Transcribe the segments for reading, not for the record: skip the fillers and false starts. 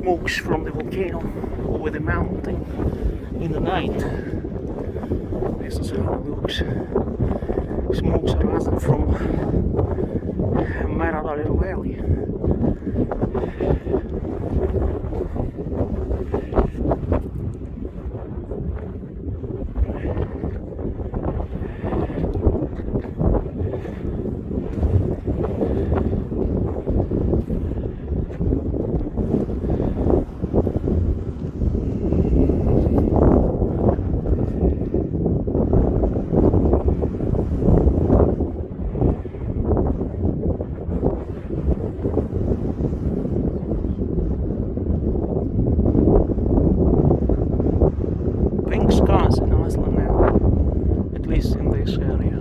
smokes from the volcano over the mountain in the night. This is how it looks. Smokes are rising from Meradalir Valley. Pink skies in Iceland now, at least in this area.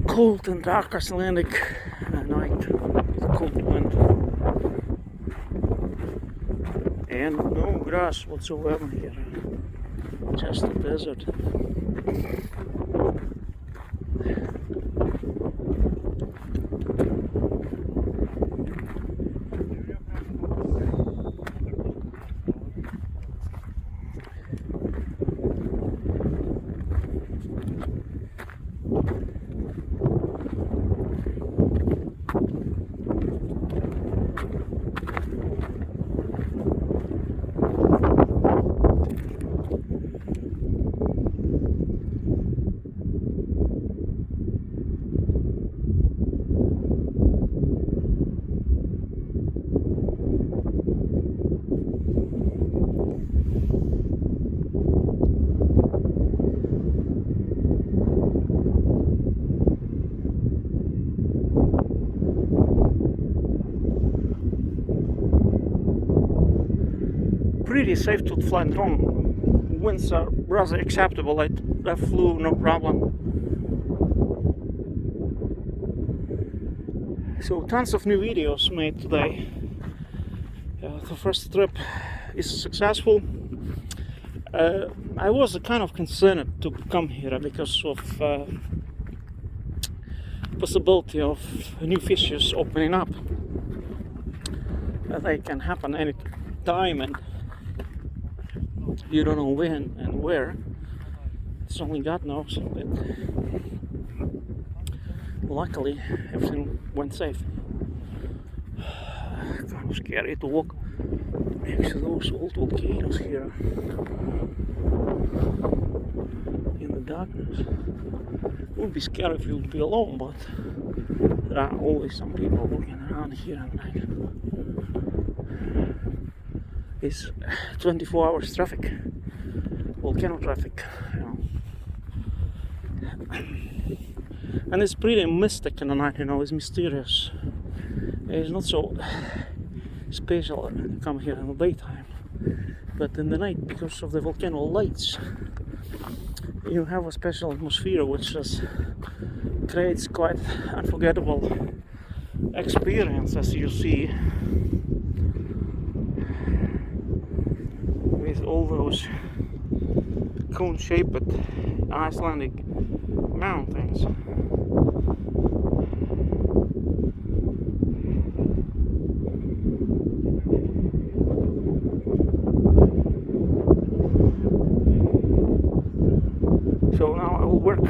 Cold and dark Icelandic night with cold wind and no grass whatsoever here, just a desert. Pretty safe to fly drone. Winds are rather acceptable. I flew no problem. So tons of new videos made today. The first trip is successful. I was kind of concerned to come here because of possibility of new fissures opening up. They can happen any time and you don't know when and where. It's only God knows. But luckily, everything went safe. Kind of scary to walk next to those old volcanoes here in the darkness. It would be scary if you would be alone, but there are always some people walking around here at night. It's 24 hours traffic, volcano traffic, you know. And it's pretty mystic in the night, you know, it's mysterious. It's not so special to come here in the daytime, but in the night, because of the volcano lights, you have a special atmosphere which just creates quite unforgettable experience, as you see. All those cone-shaped Icelandic mountains. So now I will work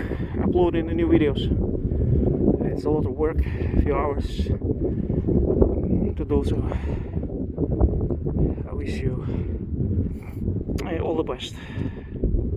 uploading the new videos. It's a lot of work, a few hours to do so. I wish you all the best.